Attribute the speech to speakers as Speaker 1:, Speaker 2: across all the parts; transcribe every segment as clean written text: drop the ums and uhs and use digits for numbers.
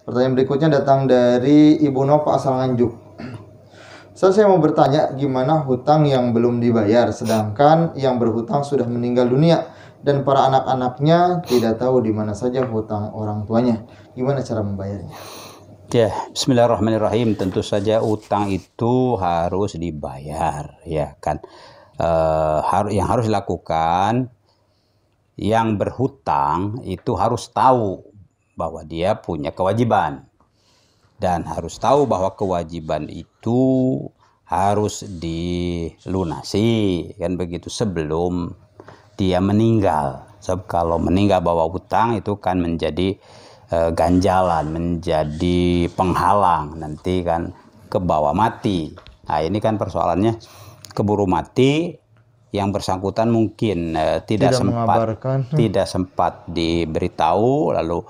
Speaker 1: Pertanyaan berikutnya datang dari Ibu Nova asal Nganjuk. Saya mau bertanya, gimana hutang yang belum dibayar sedangkan yang berhutang sudah meninggal dunia dan para anak-anaknya tidak tahu di mana saja hutang orang tuanya. Gimana cara membayarnya?
Speaker 2: Ya, bismillahirrahmanirrahim. Tentu saja utang itu harus dibayar, ya kan. Yang harus dilakukan yang berhutang itu harus tahu bahwa dia punya kewajiban. Dan harus tahu bahwa kewajiban itu harus dilunasi, kan begitu, sebelum dia meninggal. Sebab kalau meninggal bawa hutang itu kan menjadi ganjalan, menjadi penghalang, nanti kan ke bawah mati. Nah ini kan persoalannya, keburu mati, yang bersangkutan mungkin tidak sempat diberitahu, lalu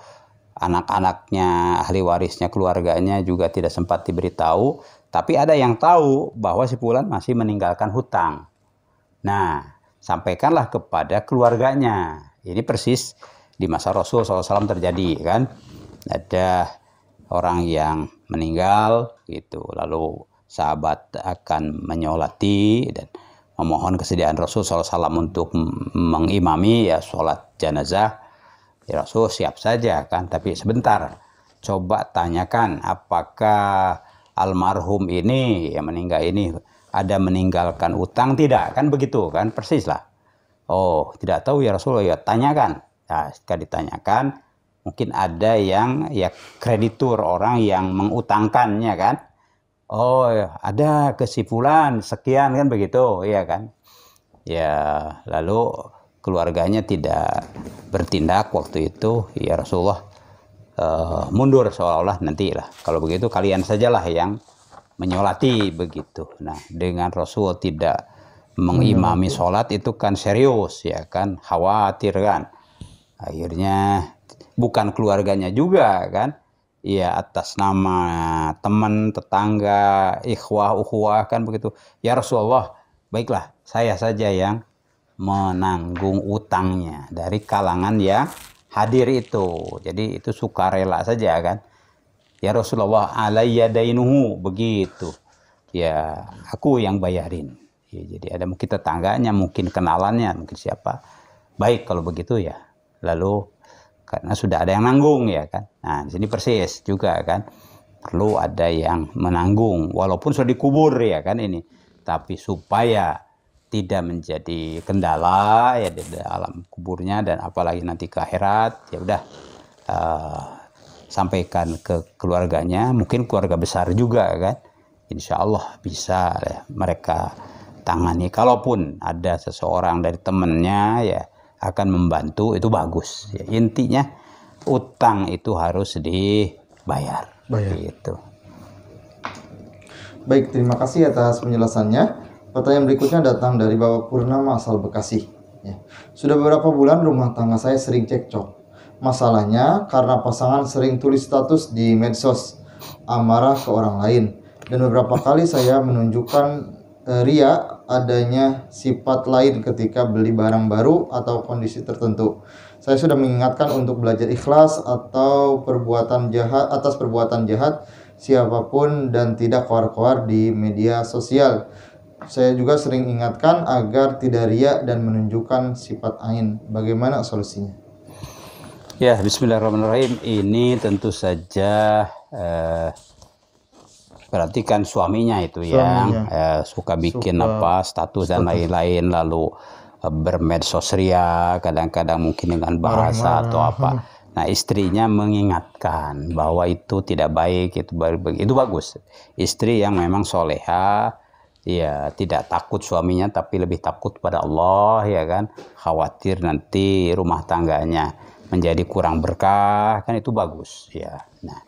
Speaker 2: anak-anaknya, ahli warisnya, keluarganya juga tidak sempat diberitahu, tapi ada yang tahu bahwa si fulan masih meninggalkan hutang. Nah, sampaikanlah kepada keluarganya. Ini persis di masa Rasul SAW terjadi, kan? Ada orang yang meninggal gitu, lalu sahabat akan menyolati dan memohon kesediaan Rasul SAW untuk mengimami ya sholat jenazah. Ya Rasul siap saja kan, tapi sebentar, coba tanyakan apakah almarhum ini yang meninggal ini ada meninggalkan utang tidak, kan begitu kan, persis lah. Oh tidak tahu ya Rasul, ya tanyakan. Nah jika ditanyakan mungkin ada yang ya kreditur, orang yang mengutangkannya kan. Oh ya, ada kesimpulan sekian kan begitu, iya kan. Ya lalu keluarganya tidak bertindak waktu itu, ya Rasulullah mundur seolah-olah nantilah. Kalau begitu kalian sajalah yang menyolati begitu. Nah dengan Rasul tidak mengimami sholat itu kan serius ya kan, khawatir kan. Akhirnya bukan keluarganya juga kan, ya atas nama teman, tetangga, ikhwah, ukhuwah kan begitu. Ya Rasulullah, baiklah saya saja yang menanggung utangnya dari kalangan yang hadir itu. Jadi itu sukarela saja kan. Ya Rasulullah, alayya dainuhu, begitu. Ya aku yang bayarin. Ya, jadi ada mungkin tetangganya, mungkin kenalannya, mungkin siapa. Baik kalau begitu ya. Lalu karena sudah ada yang nanggung ya kan. Nah di sini persis juga kan. Perlu ada yang menanggung walaupun sudah dikubur ya kan ini. Tapi supaya tidak menjadi kendala ya di dalam kuburnya dan apalagi nanti ke akhirat, ya udah sampaikan ke keluarganya, mungkin keluarga besar juga kan, insya Allah bisa ya, mereka tangani. Kalaupun ada seseorang dari temennya ya akan membantu, itu bagus ya. Intinya utang itu harus dibayar. Gitu.
Speaker 1: Baik, terima kasih atas penjelasannya. Pertanyaan berikutnya datang dari Bapak Purnama asal Bekasi. Ya. Sudah beberapa bulan rumah tangga saya sering cekcok. Masalahnya karena pasangan sering tulis status di medsos amarah ke orang lain. Dan beberapa kali saya menunjukkan ria adanya sifat lain ketika beli barang baru atau kondisi tertentu. Saya sudah mengingatkan untuk belajar ikhlas atau atas perbuatan jahat siapapun dan tidak koar-koar di media sosial. Saya juga sering ingatkan agar tidak riya dan menunjukkan sifat ain. Bagaimana solusinya?
Speaker 2: Ya, bismillahirrahmanirrahim. Ini tentu saja berarti kan suaminya itu yang suka bikin status dan lain-lain, lalu bermedsos ria, kadang-kadang mungkin dengan bahasa atau apa. Nah istrinya mengingatkan bahwa itu tidak baik, itu bagus. Istri yang memang soleha, ya tidak takut suaminya tapi lebih takut pada Allah ya kan, khawatir nanti rumah tangganya menjadi kurang berkah, kan itu bagus ya. Nah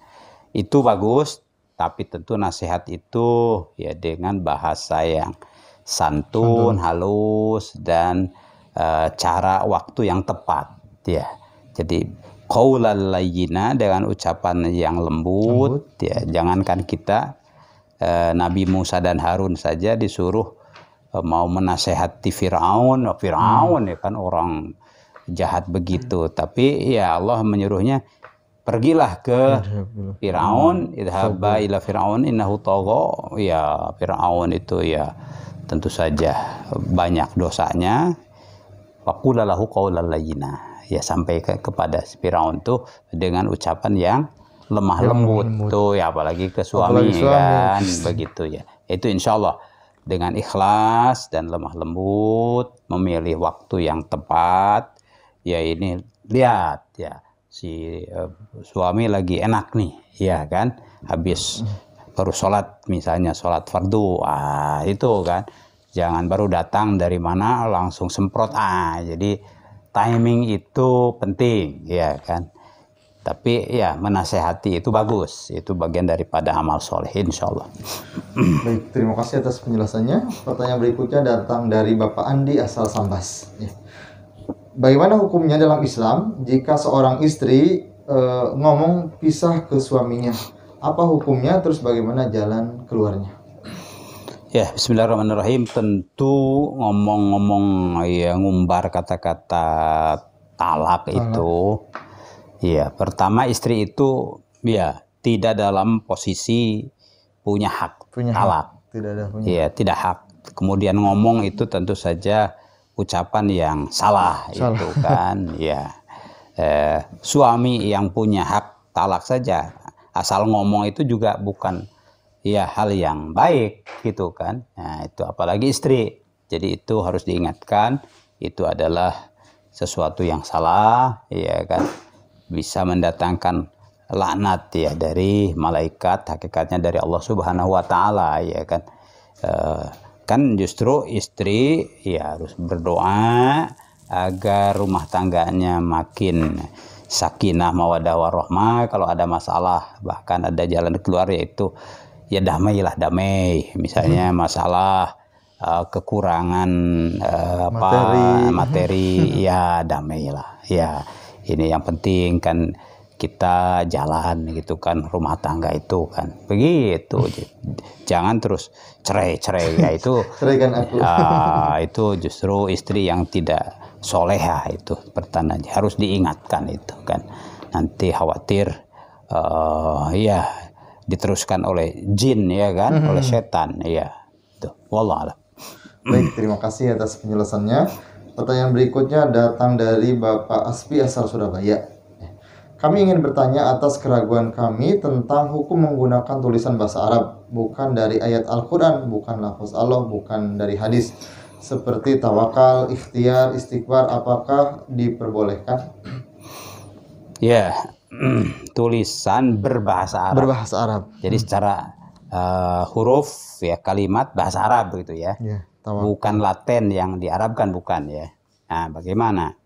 Speaker 2: itu bagus, tapi tentu nasihat itu ya dengan bahasa yang santun, halus, dan cara waktu yang tepat ya. Jadi qaulal layyina, dengan ucapan yang lembut ya. Jangankan kita, Nabi Musa dan Harun saja disuruh mau menasehati Fir'aun ya kan, orang jahat begitu, tapi ya Allah menyuruhnya pergilah ke Firaun, idhaba ila Firaun innahu tagha. Ya, Firaun itu ya tentu saja banyak dosanya. Faqula lahu qawlan layyina. Ya, sampai kepada Firaun tuh dengan ucapan yang lemah lembut tuh ya, apalagi ke suami, kan begitu ya. Itu insya Allah dengan ikhlas dan lemah lembut, memilih waktu yang tepat. Ya, ini lihat ya, si suami lagi enak nih, ya kan, habis baru sholat, misalnya sholat fardu, itu kan, jangan baru datang dari mana langsung semprot, jadi timing itu penting, ya kan. Tapi ya menasehati itu bagus, itu bagian daripada amal soleh, insya Allah.
Speaker 1: Baik, terima kasih atas penjelasannya. Pertanyaan berikutnya datang dari Bapak Andi asal Sambas. Ya. Bagaimana hukumnya dalam Islam jika seorang istri ngomong pisah ke suaminya? Apa hukumnya? Terus bagaimana jalan keluarnya?
Speaker 2: Ya, bismillahirrahmanirrahim. Tentu ngomong-ngomong ya, ngumbar kata-kata talak itu, ya pertama istri itu ya tidak dalam posisi punya hak talak.
Speaker 1: Tidak ada punya.
Speaker 2: Ya, tidak hak. Kemudian ngomong itu tentu saja ucapan yang salah. Itu kan ya, suami yang punya hak talak saja asal ngomong itu juga bukan ya hal yang baik gitu kan. Nah, itu apalagi istri. Jadi itu harus diingatkan, itu adalah sesuatu yang salah, ya kan, bisa mendatangkan laknat ya dari malaikat, hakikatnya dari Allah Subhanahu wa taala, ya kan. Kan justru istri ya harus berdoa agar rumah tangganya makin sakinah mawaddah warahmah. Kalau ada masalah, bahkan ada jalan keluar, yaitu ya damailah, damai. Misalnya masalah kekurangan materi ya damailah. Ya, ini yang penting kan, kita jalan gitu kan, rumah tangga itu kan begitu. Jangan terus cerai ya, itu
Speaker 1: ceraikan aku.
Speaker 2: Itu justru istri yang tidak soleha, itu pertanda harus diingatkan itu kan, nanti khawatir ya diteruskan oleh jin, ya kan, oleh setan, ya itu. Wallah alam.
Speaker 1: Baik, terima kasih atas penjelasannya. Pertanyaan berikutnya datang dari Bapak Aspi asal Surabaya. Kami ingin bertanya atas keraguan kami tentang hukum menggunakan tulisan bahasa Arab, bukan dari ayat Al-Quran, bukan lafaz Allah, bukan dari hadis, seperti tawakal, ikhtiar, istighfar, apakah diperbolehkan?
Speaker 2: Ya, tulisan berbahasa Arab.
Speaker 1: Berbahasa Arab.
Speaker 2: Jadi secara huruf ya, kalimat bahasa Arab gitu ya. Bukan Latin yang diarabkan, bukan ya. Nah, bagaimana?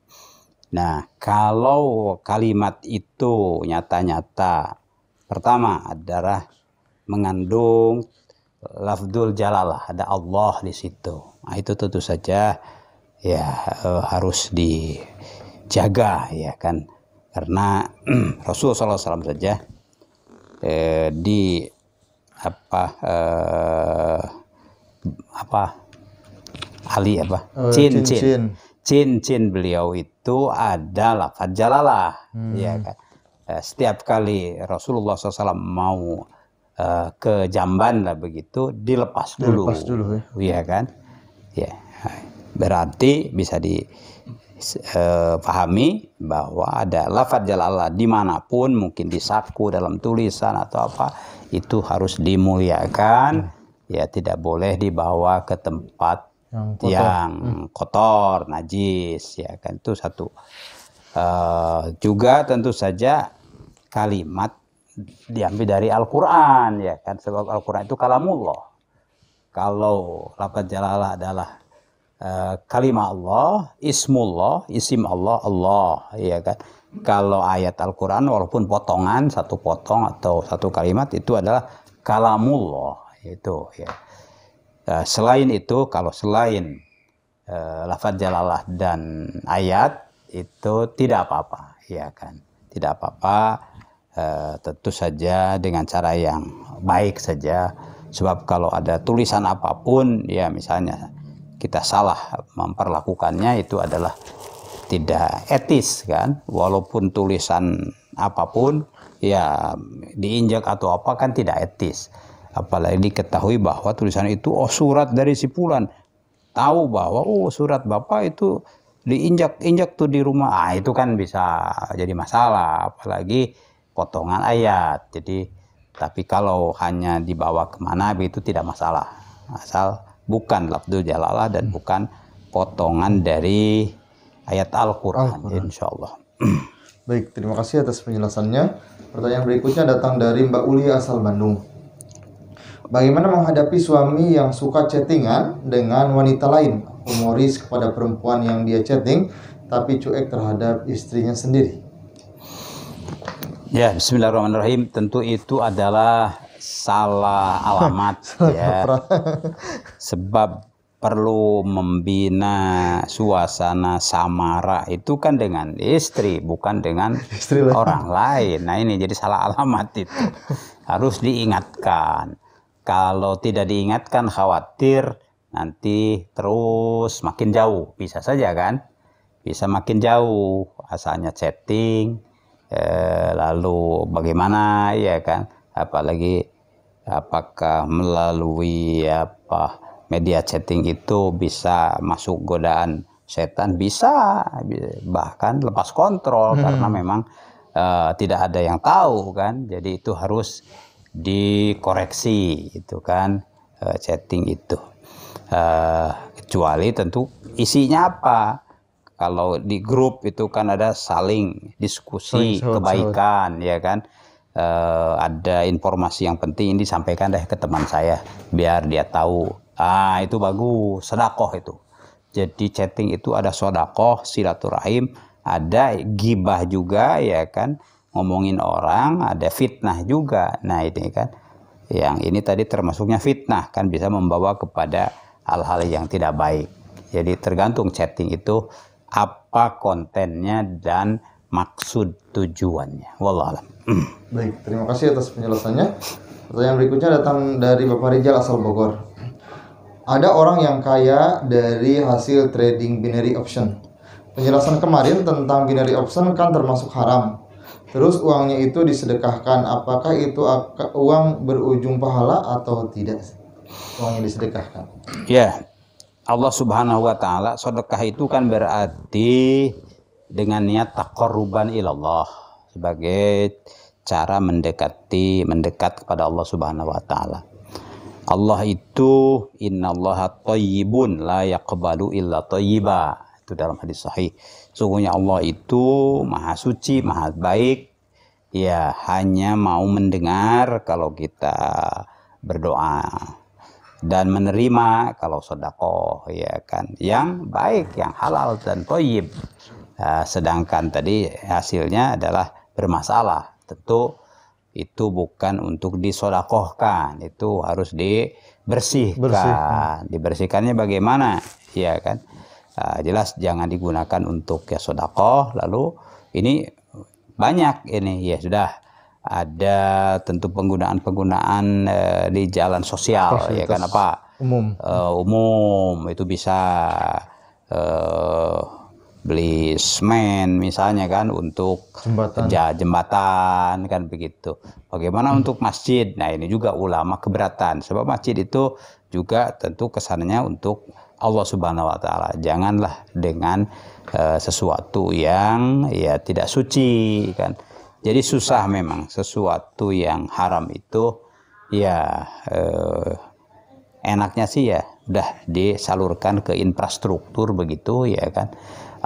Speaker 2: Nah, kalau kalimat itu nyata-nyata pertama adalah mengandung lafdzul jalalah, ada Allah di situ. Nah, itu tentu saja ya harus dijaga, ya kan. Karena Rasulullah SAW saja di cincin beliau itu ada lafaz jalalah, ya kan. Setiap kali Rasulullah SAW mau ke jamban lah begitu, dilepas dulu ya kan. Ya, berarti bisa dipahami bahwa ada lafaz jalalah dimanapun, mungkin di saku, dalam tulisan atau apa, itu harus dimuliakan, ya tidak boleh dibawa ke tempat yang kotor, najis, ya kan, itu satu. Juga tentu saja kalimat diambil dari Al-Quran, ya kan, sebab Al-Quran itu kalamullah. Kalau lafaz jalalah adalah kalimat Allah, ismullah, isim Allah, Allah, ya kan. Kalau ayat Al-Quran walaupun potongan, satu potong atau satu kalimat, itu adalah kalamullah, itu ya. Selain itu, kalau selain lafaz jalalah dan ayat, itu tidak apa-apa, ya kan, tidak apa-apa. Tentu saja dengan cara yang baik saja, sebab kalau ada tulisan apapun, ya misalnya kita salah memperlakukannya, itu adalah tidak etis kan, walaupun tulisan apapun ya diinjak atau apa kan tidak etis. Apalagi diketahui bahwa tulisan itu surat dari si fulan. Tahu bahwa surat Bapak itu diinjak-injak tuh di rumah. Itu kan bisa jadi masalah, apalagi potongan ayat. Jadi tapi kalau hanya dibawa kemana itu tidak masalah. Asal bukan lafdzul jalalah dan bukan potongan dari ayat Al-Qur'an, insyaallah.
Speaker 1: Baik, terima kasih atas penjelasannya. Pertanyaan berikutnya datang dari Mbak Uli asal Bandung. Bagaimana menghadapi suami yang suka chattingan dengan wanita lain, humoris kepada perempuan yang dia chatting, tapi cuek terhadap istrinya sendiri?
Speaker 2: Ya, bismillahirrahmanirrahim. Tentu itu adalah salah alamat ya. Sebab perlu membina suasana samara itu kan dengan istri, bukan dengan orang lain. Nah ini jadi salah alamat itu. Harus diingatkan. Kalau tidak diingatkan khawatir nanti terus makin jauh. Bisa saja kan? Bisa makin jauh. Asalnya chatting, lalu bagaimana ya kan? Apalagi apakah melalui media chatting itu bisa masuk godaan setan? Bisa, bahkan lepas kontrol karena memang tidak ada yang tahu kan. Jadi itu harus dikoreksi itu kan, chatting itu. Kecuali tentu isinya apa. Kalau di grup itu kan ada saling diskusi kebaikan ya kan. Ada informasi yang penting ini disampaikan deh ke teman saya biar dia tahu. Itu bagus, sedekah itu. Jadi chatting itu ada sedekah, silaturahim, ada gibah juga ya kan, ngomongin orang, ada fitnah juga. Nah ini kan, yang ini tadi termasuknya fitnah kan, bisa membawa kepada hal-hal yang tidak baik. Jadi tergantung chatting itu apa kontennya dan maksud tujuannya. Wallahualam.
Speaker 1: Baik, terima kasih atas penjelasannya. Pertanyaan berikutnya datang dari Bapak Rijal asal Bogor. Ada orang yang kaya dari hasil trading binary option. Penjelasan kemarin tentang binary option kan termasuk haram. Terus uangnya itu disedekahkan. Apakah itu uang berujung pahala atau tidak? Uangnya disedekahkan.
Speaker 2: Ya, Allah Subhanahu wa taala, sedekah itu kan berarti dengan niat taqarruban ilallah, sebagai cara mendekat kepada Allah Subhanahu wa taala. Allah itu innallaha thayyibun la yaqbalu illa thayyiba. Itu dalam hadis sahih. Sungguhnya Allah itu maha suci, maha baik. Ya, hanya mau mendengar kalau kita berdoa dan menerima kalau sedekah ya kan, yang baik, yang halal dan thayyib. Sedangkan tadi hasilnya adalah bermasalah, tentu itu bukan untuk disodakohkan, itu harus dibersihkan. Dibersihkannya bagaimana ya kan, jelas jangan digunakan untuk ya sodakoh. Lalu ini banyak ini ya sudah ada tentu penggunaan di jalan sosial ya kan, apa umum itu bisa beli semen misalnya kan untuk jembatan kan begitu. Bagaimana untuk masjid? Nah ini juga ulama keberatan, sebab masjid itu juga tentu kesannya untuk Allah Subhanahu wa taala. Janganlah dengan sesuatu yang ya tidak suci kan. Jadi susah memang sesuatu yang haram itu ya, enaknya sih ya udah disalurkan ke infrastruktur begitu ya kan,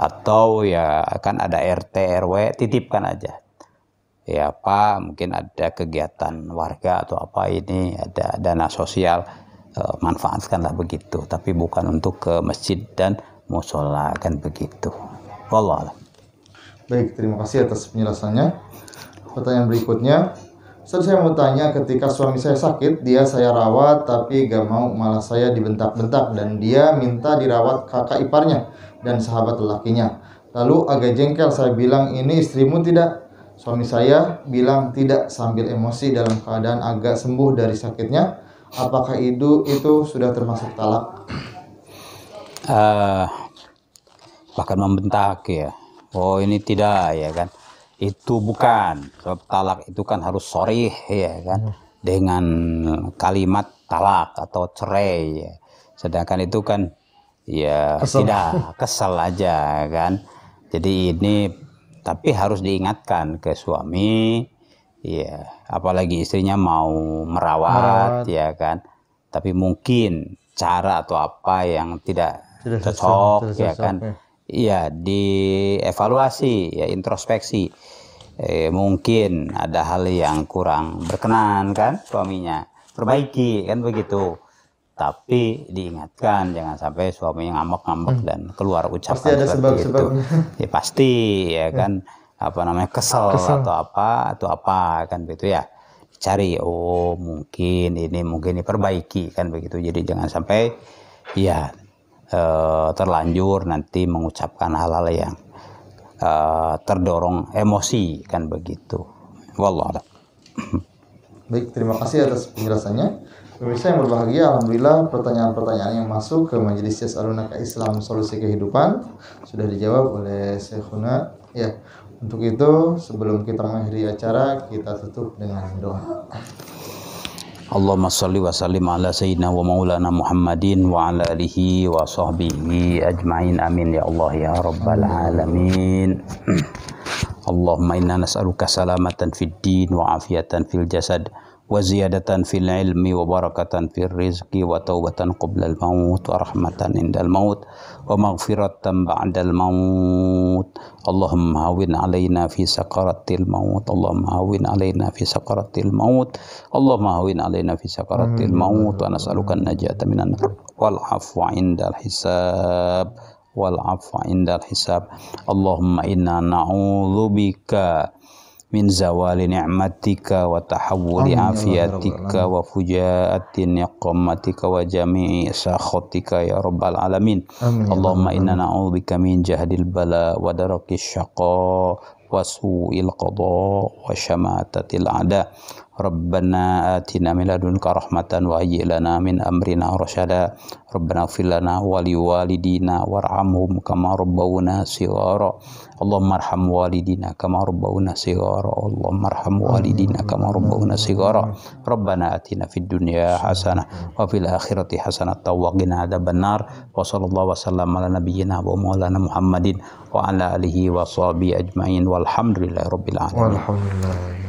Speaker 2: atau ya kan ada RT RW titipkan aja ya Pak, mungkin ada kegiatan warga atau apa ini ada dana sosial, manfaatkanlah begitu, tapi bukan untuk ke masjid dan musola kan begitu. Wallah.
Speaker 1: Baik, terima kasih atas penjelasannya. Pertanyaan berikutnya, saya mau tanya, ketika suami saya sakit, saya rawat tapi gak mau, malah saya dibentak-bentak dan dia minta dirawat kakak iparnya dan sahabat lelakinya. Lalu agak jengkel, saya bilang, ini istrimu tidak? Suami saya bilang tidak sambil emosi dalam keadaan agak sembuh dari sakitnya. Apakah itu sudah termasuk talak?
Speaker 2: Bahkan membentak ya. Oh ini tidak ya kan. Itu bukan. Sebab talak itu kan harus sharih ya kan, dengan kalimat talak atau cerai ya. Sedangkan itu kan ya
Speaker 1: Kesel.
Speaker 2: tidak, kesal aja kan. Jadi ini tapi harus diingatkan ke suami ya, apalagi istrinya mau merawat ya kan. Tapi mungkin cara atau apa yang tidak cocok ya kan. Iya, dievaluasi ya, introspeksi. Mungkin ada hal yang kurang berkenan kan suaminya, perbaiki kan begitu. Tapi diingatkan jangan sampai suami ngambek-ngambek dan keluar ucapan
Speaker 1: Pasti ada
Speaker 2: seperti itu. Ya pasti ya kan, apa namanya, kesel atau apa kan begitu ya. Cari, oh mungkin ini perbaiki kan begitu. Jadi jangan sampai ya terlanjur nanti mengucapkan hal-hal yang terdorong emosi kan begitu. Wallah.
Speaker 1: Baik, terima kasih atas penjelasannya. Pemirsa yang berbahagia, alhamdulillah pertanyaan-pertanyaan yang masuk ke Majelis Yas'alunaka Islam Solusi Kehidupan sudah dijawab oleh Syekhuna. Ya, untuk itu sebelum kita mengakhiri acara, kita tutup dengan doa.
Speaker 2: Allahumma salli wa sallim ala sayyidina wa maulana Muhammadin wa ala alihi wa sahbihi ajma'in, amin ya Allah ya rabbal alamin. Allahumma inna nas'aluka salamatan fid din wa afiyatan fil jasad wa ziyadatan fil ilmi wa barakatan fil rizqi wa taubatan qabla al maut wa rahmatan indal maut wa maghfiratan ba'dal maut. Allahumma hawin alaina fi sakaratil maut. Allahumma hawin alaina fi sakaratil maut. Allahumma hawin alaina fi sakaratil maut wa nas'aluka an-najata minan nar wal afwa indal hisab wal afwa indal hisab. Allahumma inna na'udzubika min zawali ni'matika wa tahawuli afiatika wa fujaati niqmatika wa jami'i sakhatika ya rabbal alamin. Allahumma inna na'udzubika min jahdil bala wa darakis syaqa wa su'il qada wa syamatatil a'da. Rabbana atina min ladunka rahmatan wa hayyi lana min amrina rasyada. Rabbana ighfir lana wa liwalidina warhamhum kama rabbawna shighara. Allahumma arham walidina kama rabbawna shighara. Allahumma arham walidina kama rabbawna shighara. Rabbana atina fid dunya hasanah wa fil akhirati hasanah wa qina adzabannar. Wa sallallahu wasallam ala nabiyyina wa maulana Muhammadin wa ala alihi wa sahbihi ajmain walhamdulillahi rabbil alamin.